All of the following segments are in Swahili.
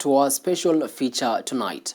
to our special feature tonight.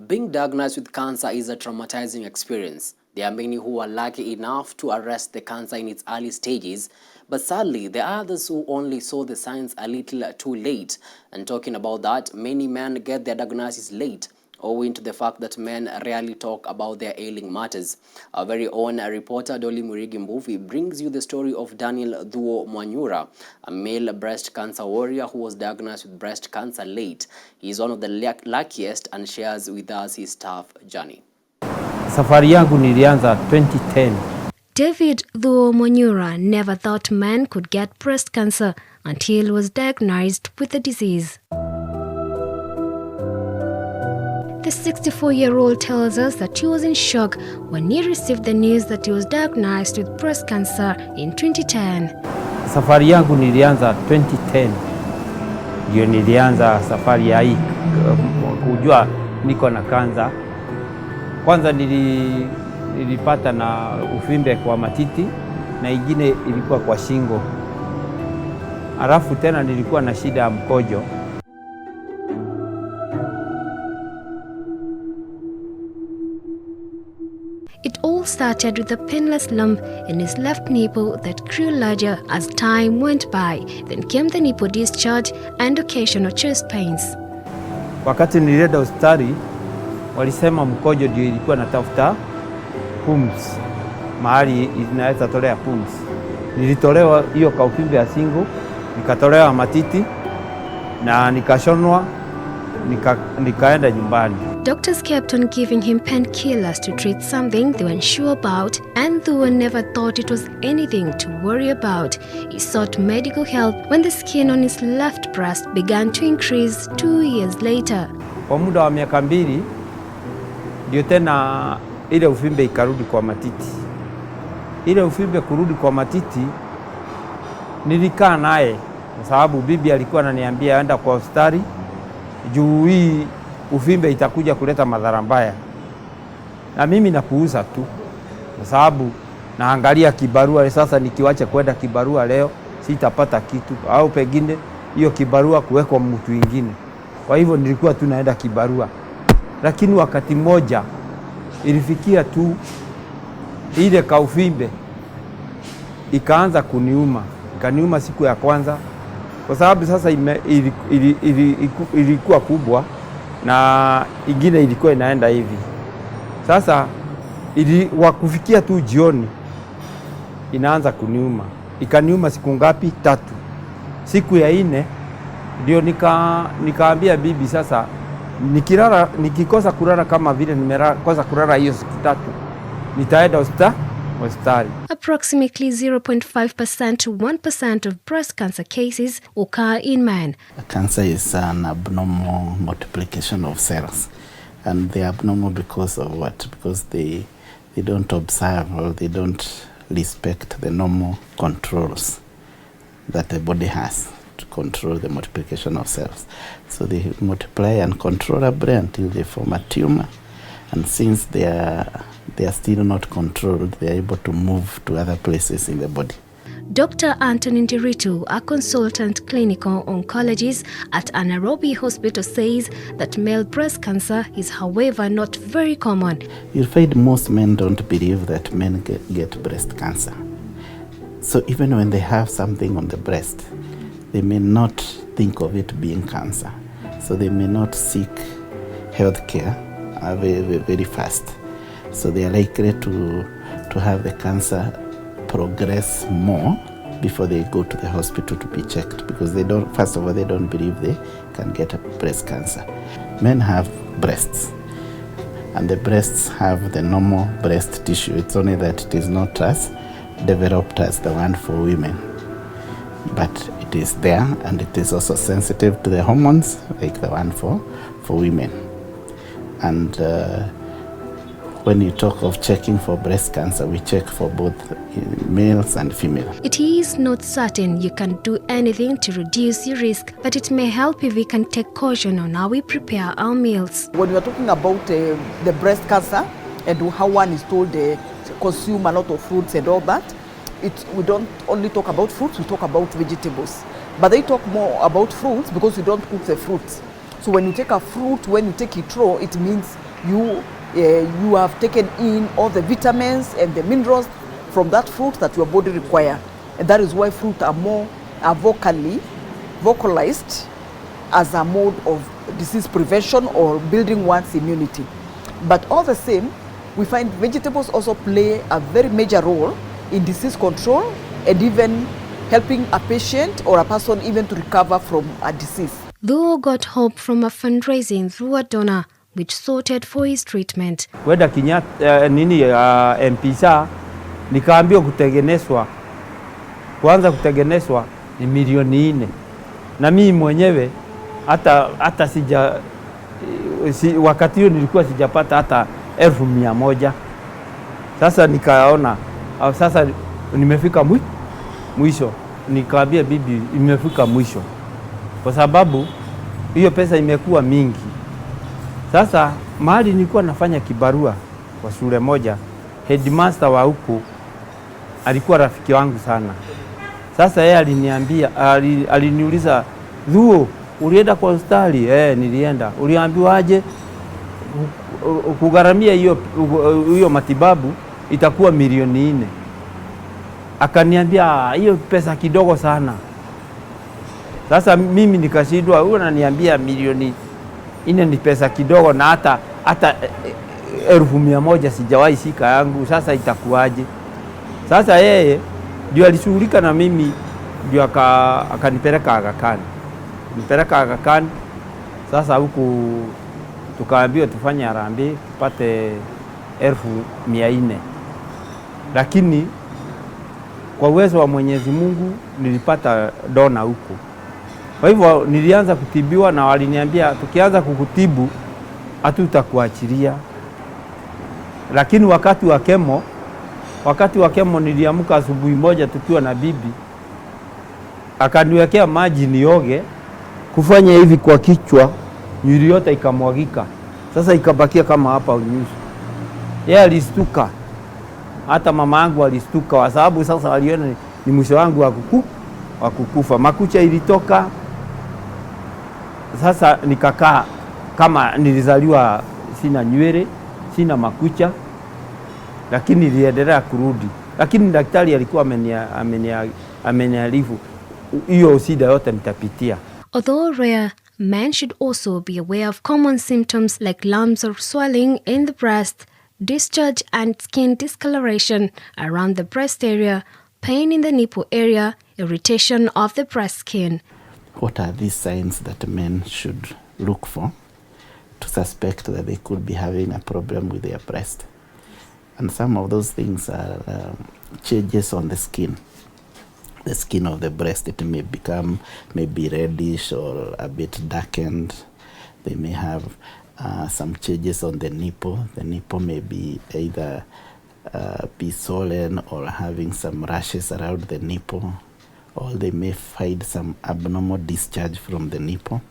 Being diagnosed with cancer is a traumatizing experience. There are many who are lucky enough to arrest the cancer in its early stages, but sadly, there are others who only saw the signs a little too late. And talking about that, many men get their diagnosis late, owing to the fact that men rarely talk about their ailing matters. Our very own reporter Dolly Murigi Mbuvi brings you the story of Daniel Thuo Mwanyura, a male breast cancer warrior who was diagnosed with breast cancer late. He is one of the luckiest and shares with us his tough journey. Safari yangu nilianza 2010. David Thuo Mwanyura never thought man could get breast cancer until he was diagnosed with the disease. The 64-year-old tells us that he was in shock when he received the news that he was diagnosed with breast cancer in 2010. Safari yangu nilianza 2010. Ndio nilianza safari ya hii kujua niko na kansa. Kwanza nilipata na uvimbe kwa matiti na ingine ilikuwa kwa shingo. Alafu tena nilikuwa na shida ya mkojo. It all started with a painless lump in his left nipple that grew larger as time went by. Then came the nipple discharge and occasional chest pains. Wakati nilienda hospitali, walisema mkojo ndio ilikuwa natafuta pumzi, mahali inaweza tolea pumzi. Nilitolewa hiyo kauvimbe ya shingo, nikatolewa matiti na nikashonwa, nikaenda nyumbani. Doctors kept on giving him painkillers to treat something they weren't sure about, and Thuo never thought it was anything to worry about. He sought medical help when the skin on his left breast began to increase 2 years later. Kwa muda wa miaka 2 ndio tena ile uvimbe ikarudi kwa matiti. Ile uvimbe kurudi kwa matiti nilikaa naye kwa sababu bibi alikuwa ananiambia aenda kwa hospitali juu hii uvimbe itakuja kuleta madhara mbaya. Na mimi napuuza tu kwa sababu naangalia kibarua. Sasa nikiwacha kwenda kibarua leo sitapata kitu, au pengine hiyo kibarua kuwekwa mtu mwingine. Kwa hivyo nilikuwa tu naenda kibarua. Lakini wakati mmoja ilifikia tu ile kauvimbe ikaanza kuniuma. Ikaniuma siku ya kwanza kwa sababu sasa ilikuwa kubwa na ingine ilikuwa inaenda hivi. Sasa wakufikia tu jioni inaanza kuniuma. Ikaniuma siku ngapi? 3. Siku ya 4 ndio nikaambia bibi sasa nikikosa kulala kama vile nimekosa kulala hiyo siku 3 nitaenda hospitali. Approximately 0.5% to 1% of breast cancer cases occur in men. Cancer is an abnormal multiplication of cells, and they're abnormal because of what? Because they don't observe or they don't respect the normal controls that the body has to control the multiplication of cells. So they multiply uncontrollably until they form a tumor, and since they are still not controlled, they are able to move to other places in the body. Dr. Anthony Ndiritu, a consultant clinical oncologist at Nairobi Hospital, says that male breast cancer is, however, not very common. You'll find most men don't believe that men get breast cancer. So even when they have something on the breast, they may not think of it being cancer. So they may not seek health care very, very fast. So they are likely to have the cancer progress more before they go to the hospital to be checked, because they don't, first of all, they don't believe they can get a breast cancer. Men have breasts, and the breasts have the normal breast tissue. It's only that it is not as developed as the one for women, but it is there, and it is also sensitive to the hormones like the one for women. And when you talk of checking for breast cancer, we check for both males and females. It is not certain you can do anything to reduce your risk, but it may help if we can take caution on how we prepare our meals. When we are talking about the breast cancer and how one is told to consume a lot of fruits and all that, we don't only talk about fruits, we talk about vegetables. But they talk more about fruits because we don't cook the fruits. So when you take a fruit, when you take it raw, it means you have taken in all the vitamins and the minerals from that fruit that your body require. And that is why fruit are vocalized as a mode of disease prevention or building one's immunity. But all the same, we find vegetables also play a very major role in disease control and even helping a patient or a person even to recover from a disease. Thuo got hope from a fundraising through a donor which sorted for his treatment. Kwenda Mpisa nikaambiwa kuanza kutengenezwa ni milioni 4. Na mimi mwenyewe hata wakati hiyo nilikuwa sijapata hata 1,100. Sasa nikaona sasa nimefika mwisho, nikaambia bibi imefika mwisho, kwa sababu hiyo pesa imekuwa mingi. Sasa mahali nilikuwa nafanya kibarua kwa shule moja, headmaster wa huku alikuwa rafiki wangu sana. Sasa yeye aliniuliza, Thuo, ulienda kwa hospitali? Nilienda. Uliambiwa aje? Kugharamia hiyo matibabu itakuwa milioni 4. Akaniambia hiyo pesa kidogo sana. Sasa mimi nikashindwa, huyo ananiambia milioni 4 ni pesa kidogo, na hata 1,100 sijawahi shika yangu, sasa itakuwaje? Sasa yeye ndio alishughulika na mimi, ndio akanipeleka Aga Khan. Sasa huku tukaambiwa tufanye harambee tupate 1,400, lakini kwa uwezo wa Mwenyezi Mungu nilipata dona huko. Kwa hivyo nilianza kutibiwa, na waliniambia tukianza kukutibu hatutakuachilia. Lakini wakati wa kemo niliamka asubuhi moja tukiwa na bibi, akaniwekea maji nioge, kufanya hivi kwa kichwa, nywele yote ikamwagika. Sasa ikabakia kama hapa unyuso. Yeye alistuka, hata mama yangu alistuka, kwa sababu sasa waliona ni mwisho wangu wa kukufa. Makucha ilitoka. Sasa nikakaa kama nilizaliwa sina nywele, sina makucha, lakini niliendelea kurudi. Lakini daktari alikuwa ameniarifu hiyo shida yote nitapitia. Although rare, men should also be aware of common symptoms like lumps or swelling in the breast, discharge and skin discoloration around the breast area, pain in the nipple area, irritation of the breast skin. What are these signs that men should look for to suspect that they could be having a problem with their breast? And some of those things are changes on the skin. The skin of the breast, it may become maybe reddish or a bit darkened. They may have some changes on the nipple. The nipple may be either be swollen or having some rashes around the nipple, or they may find some abnormal discharge from the nipple.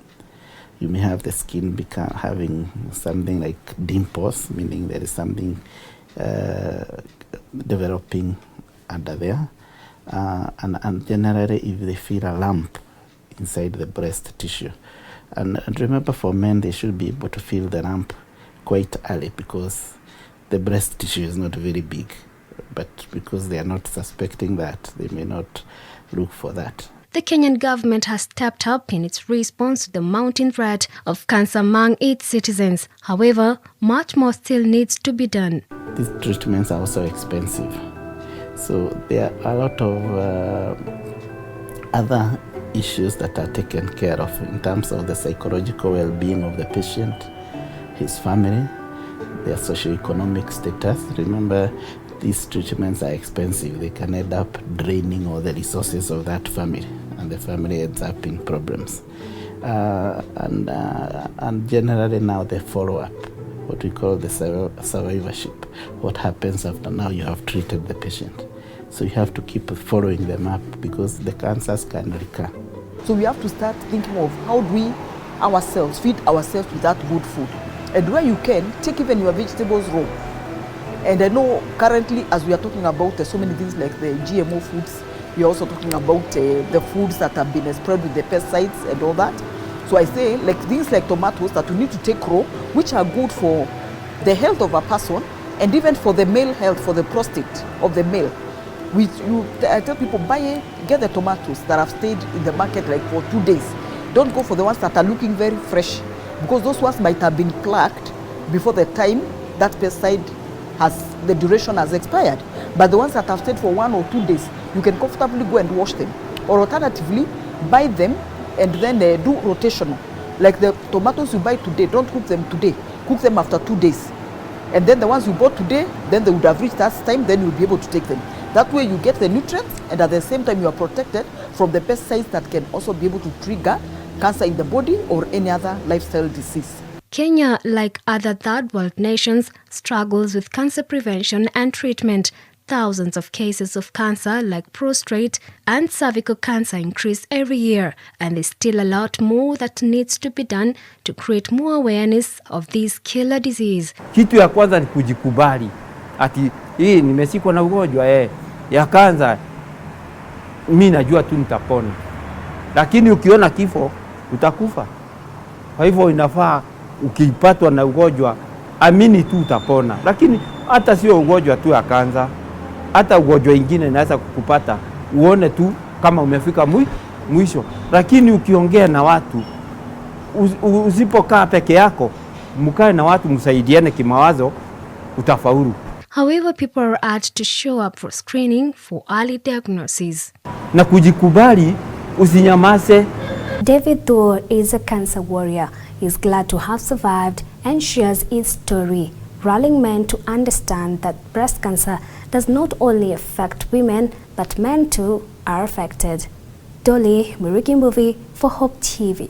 You may have the skin having something like dimples, meaning there is something developing under there. And generally, if they feel a lump inside the breast tissue. And remember, for men, they should be able to feel the lump quite early, because the breast tissue is not very big. But because they are not suspecting that, they may not look for that. The Kenyan government has stepped up in its response to the mounting threat of cancer among its citizens. However, much more still needs to be done. These treatments are also expensive. So there are a lot of other issues that are taken care of in terms of the psychological well-being of the patient, his family, their socioeconomic status. Remember, these treatments are expensive. They can end up draining all the resources of that family, and the family ends up in problems. And generally now the follow-up, what we call the survivorship. What happens after now you have treated the patient? So you have to keep following them up, because the cancers can recur. So we have to start thinking of how do we ourselves feed ourselves with that good food. And where you can, take even your vegetables raw. And I know currently, as we are talking about so many things like the GMO foods, we are also talking about the foods that have been spread with the pesticides and all that. So I say, like things like tomatoes that we need to take raw, which are good for the health of a person and even for the male health, for the prostate of the male. I tell people, get the tomatoes that have stayed in the market like for 2 days. Don't go for the ones that are looking very fresh, because those ones might have been plucked before the time that pesticide the duration has expired. But the ones that have stayed for 1 or 2 days, you can comfortably go and wash them. Or alternatively, buy them and then do rotational. Like the tomatoes you buy today, don't cook them today. Cook them after 2 days. And then the ones you bought today, then they would have reached that time, then you'll be able to take them. That way you get the nutrients, and at the same time you are protected from the pesticides that can also be able to trigger cancer in the body or any other lifestyle disease. Kenya, like other third world nations, struggles with cancer prevention and treatment. Thousands of cases of cancer like prostate and cervical cancer increase every year, and there's still a lot more that needs to be done to create more awareness of this killer disease. Kitu ya kwanza ni kujikubali. Ati hii nimesikwa na ugonjwa ya kansa, mimi najua tu nitapona. Lakini ukiona kifo utakufa. Kwa hivyo inafaa ukipatwa na ugonjwa amini tu utapona. Lakini hata sio ugonjwa tu ya kansa, hata ugonjwa ingine inaweza kukupata uone tu kama umefika mwisho. Lakini ukiongea na watu, usipokaa peke yako, mkae na watu msaidiane kimawazo, utafaulu. However, people are urged to show up for screening for early diagnosis. Na kujikubali, usinyamaze. David Thuo is a cancer warrior. He's glad to have survived and shares his story, rallying men to understand that breast cancer does not only affect women, but men too are affected. Dolly Muriki Movie for Hope TV.